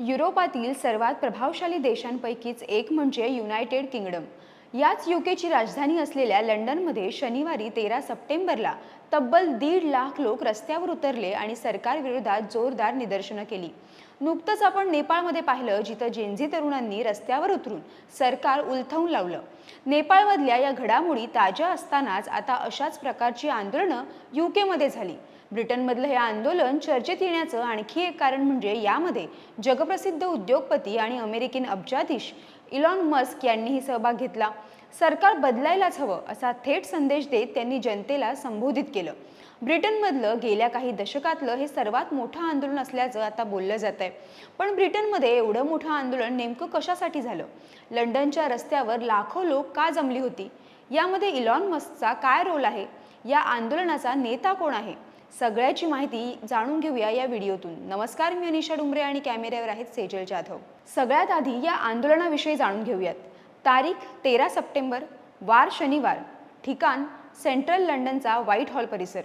युरोपातील सर्वात प्रभावशाली देशांपैकीच एक म्हणजे युनायटेड किंगडम. याच यूकेची राजधानी असलेल्या लंडनमध्ये शनिवारी 13 सप्टेंबरला तब्बल 1.5 लाख लोक रस्त्यावर उतरले आणि सरकारविरोधात जोरदार निदर्शनं केली. नुकतंच आपण नेपाळमध्ये पाहिलं, जिथं जेनझी तरुणांनी रस्त्यावर उतरून सरकार उलथवून लावलं. नेपाळमधल्या या घडामोडी ताज्या असतानाच आता अशाच प्रकारची आंदोलनं यूकेमध्ये झाली. ब्रिटनमधलं हे आंदोलन चर्चेत येण्याचं आणखी एक कारण म्हणजे यामध्ये जगप्रसिद्ध उद्योगपती आणि अमेरिकन अब्जाधीश इलॉन मस्क यांनीही सहभाग घेतला. सरकार बदलायलाच हवं असा थेट संदेश देत त्यांनी जनतेला संबोधित केलं. ब्रिटनमधलं गेल्या काही दशकातलं हे सर्वात मोठं आंदोलन असल्याचं आता बोललं जात आहे. पण ब्रिटनमध्ये एवढं मोठं आंदोलन नेमकं कशासाठी झालं? लंडनच्या रस्त्यावर लाखो लोक का जमली होती? यामध्ये इलॉन मस्कचा काय रोल आहे? या आंदोलनाचा नेता कोण आहे? सगळ्याची माहिती जाणून घेऊया या व्हिडिओतून. नमस्कार, मी अनिशा डुंबरे आणि कॅमेऱ्यावर आहेत सेजल जाधव. सगळ्यात आधी या आंदोलनाविषयी जाणून घेऊयात. तारीख 13 सप्टेंबर, वार शनिवार, ठिकाण सेंट्रल लंडनचा व्हाईट हॉल परिसर.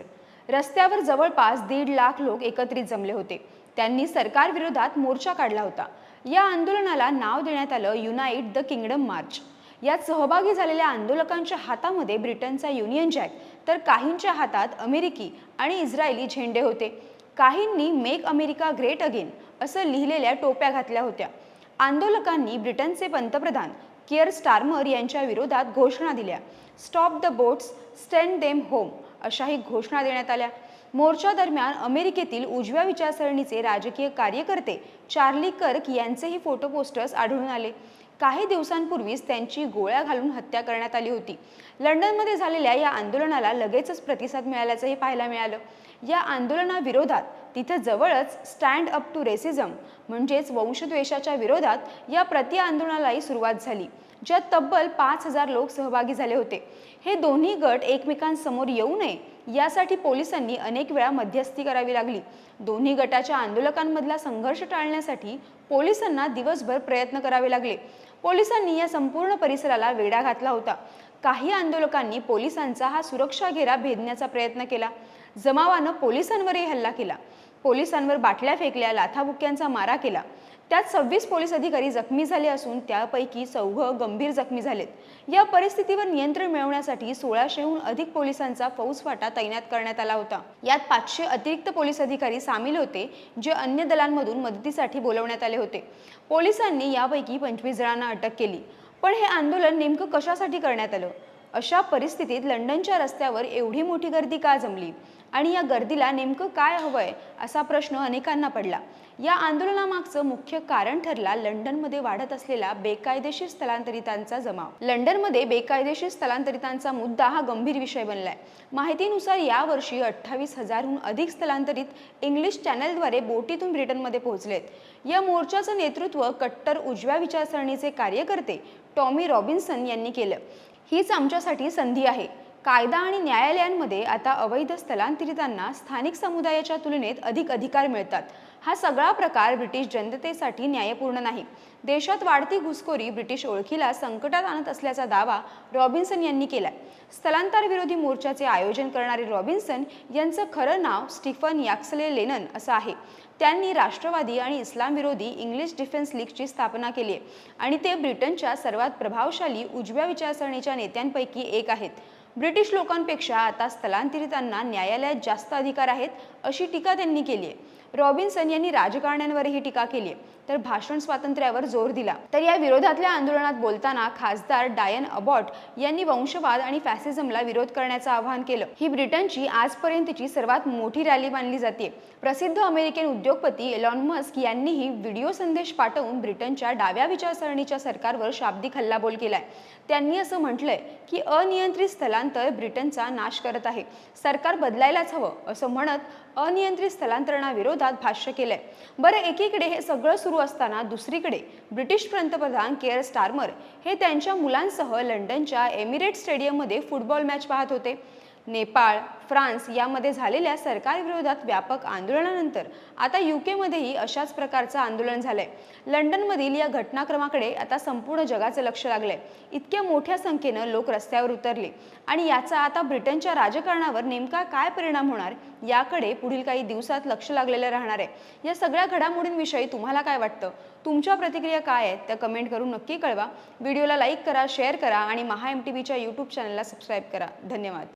रस्त्यावर जवळपास 1.5 लाख लोक एकत्रित जमले होते. त्यांनी सरकारविरोधात मोर्चा काढला होता. या आंदोलनाला नाव देण्यात आलं युनाइट द किंगडम मार्च. यात सहभागी झालेल्या आंदोलकांच्या हातामध्ये ब्रिटनचा युनियन जॅक, तर काहींच्या हातात अमेरिकी आणि इस्रायली झेंडे होते. काहींनी मेक अमेरिका ग्रेट अगेन असं लिहिलेल्या टोप्या घातल्या होत्या. आंदोलकांनी ब्रिटनचे पंतप्रधान कियर स्टारमर यांच्या विरोधात घोषणा दिल्या. Stop the boats, send them home अशाही घोषणा देण्यात आल्या. मोर्चा दरम्यान अमेरिकेतील उजव्या विचारसरणीचे राजकीय कार्यकर्ते चार्ली कर्क यांचेही फोटो पोस्टर्स आढळून आले. काही दिवसांपूर्वीच त्यांची गोळ्या घालून हत्या करण्यात आली होती. लंडनमध्ये झालेल्या या आंदोलनाला लगेचच प्रतिसाद मिळाल्याचंही पाहायला मिळालं. या आंदोलनाविरोधात तिथं जवळच स्टँड अप टू रेसिझम म्हणजेच वंशद्वेषाच्या विरोधात या प्रति आंदोलनालाही सुरुवात झाली, ज्यात तब्बल 5,000 लोक सहभागी झाले होते. हे दोन्ही गट एकमेकांसमोर येऊ नये यासाठी पोलिसांनी अनेक वेळा मध्यस्थी करावी लागली. दोन्ही गटाच्या आंदोलकांमधला संघर्ष टाळण्यासाठी पोलिसांना दिवसभर प्रयत्न करावे लागले. पोलिसांनी या संपूर्ण परिसराला वेढा घातला होता. काही आंदोलकांनी पोलिसांचा हा सुरक्षा घेरा भेदण्याचा प्रयत्न केला. जमावानं पोलिसांवरही हल्ला केला. पोलिसांवर बाटल्या फेकल्या, लाथाबुक्क्यांचा मारा केला. त्यात 26 पोलीस अधिकारी जखमी झाले असून त्यापैकी 4 गंभीर जखमी झालेत. या परिस्थितीवर नियंत्रण मिळवण्यासाठी 1600हून अधिक पोलिसांचा फौजफाटा तैनात करण्यात आला होता. यात 500 अतिरिक्त पोलीस अधिकारी सामील होते, जे अन्य दलांमधून मदतीसाठी बोलवण्यात आले होते. पोलिसांनी यापैकी 25 जणांना अटक केली. पण हे आंदोलन नेमकं कशासाठी करण्यात आलं? अशा परिस्थितीत लंडनच्या रस्त्यावर एवढी मोठी गर्दी का जमली आणि या गर्दीला नेमकं काय हवंय असा प्रश्न अनेकांना पडला. या आंदोलनामागचं मुख्य कारण ठरला लंडनमध्ये वाढत असलेला बेकायदेशीर स्थलांतरितांचा जमाव. लंडनमध्ये बेकायदेशीर स्थलांतरितांचा मुद्दा हा गंभीर विषय बनलाय. माहितीनुसार यावर्षी 28,000हून अधिक स्थलांतरित इंग्लिश चॅनलद्वारे बोटीतून ब्रिटनमध्ये पोहोचलेत. या मोर्चाचं नेतृत्व कट्टर उजव्या विचारसरणीचे कार्यकर्ते टॉमी रॉबिन्सन यांनी केलं. हीच आमच्यासाठी संधी आहे. कायदा आणि न्यायालयांमध्ये आता अवैध स्थलांतरितांना स्थानिक समुदायाच्या तुलनेत अधिक अधिकार मिळतात. हा सगळा प्रकार ब्रिटिश जनतेसाठी न्यायपूर्ण नाही. देशात वाढती घुसखोरी ब्रिटिश ओळखीला संकटात आणत असल्याचा दावा रॉबिन्सन यांनी केलाय. स्थलांतर विरोधी मोर्चाचे आयोजन करणारे रॉबिन्सन यांचं खरं नाव स्टीफन याक्सले लेनन असं आहे. त्यांनी राष्ट्रवादी आणि इस्लाम विरोधी इंग्लिश डिफेन्स लीगची स्थापना केली आहे आणि ते ब्रिटनच्या सर्वात प्रभावशाली उजव्या विचारसरणीच्या नेत्यांपैकी एक आहेत. ब्रिटिश लोकांपेक्षा आता स्थलांतरितांना न्यायालयात जास्त अधिकार आहेत अशी टीका त्यांनी केली आहे. रॉबिन्सन यांनी राजकारण्यांवरही टीका केली आहे, तर भाषण स्वातंत्र्यावर जोर दिला. तर या विरोधातल्या आंदोलनात बोलताना खासदार डायन अबॉट यांनी वंशवाद आणि फॅसिझमला विरोध करण्याचं आवाहन केलं. ही ब्रिटनची आजपर्यंतची सर्वात मोठी रॅली मानली जाते. प्रसिद्ध अमेरिकन उद्योगपती इलॉन मस्क यांनीही व्हिडिओ संदेश पाठवून ब्रिटनच्या डाव्या विचारसरणीच्या सरकारवर शाब्दिक हल्लाबोल केलाय. त्यांनी असं म्हटलंय की अनियंत्रित स्थलांतर ब्रिटनचा नाश करत आहे. सरकार बदलायलाच हवं असं म्हणत अनियंत्रित स्थलांतरणाविरोधात भाष्य केलंय. बरं, एकीकडे हे सगळं सुरू असताना दुसरीकडे ब्रिटिश पंतप्रधान कियर स्टारमर हे त्यांच्या मुलांसह लंडनच्या एमिरेट्स स्टेडियममध्ये फुटबॉल मॅच पाहत होते. नेपाळ, फ्रान्स यामध्ये झालेल्या सरकारविरोधात व्यापक आंदोलनानंतर आता यूकेमध्येही अशाच प्रकारचं आंदोलन झालंय. लंडनमधील या घटनाक्रमाकडे आता संपूर्ण जगाचं लक्ष लागलंय. इतक्या मोठ्या संख्येनं लोक रस्त्यावर उतरले आणि याचा आता ब्रिटनच्या राजकारणावर नेमका काय परिणाम होणार याकडे पुढील काही दिवसात लक्ष लागलेलं राहणार आहे. या सगळ्या घडामोडींविषयी तुम्हाला काय वाटतं? तुमच्या प्रतिक्रिया काय आहेत त्या कमेंट करून नक्की कळवा. व्हिडिओला लाईक करा, शेअर करा आणि महा MTVच्या YouTube चॅनलला सबस्क्राईब करा. धन्यवाद.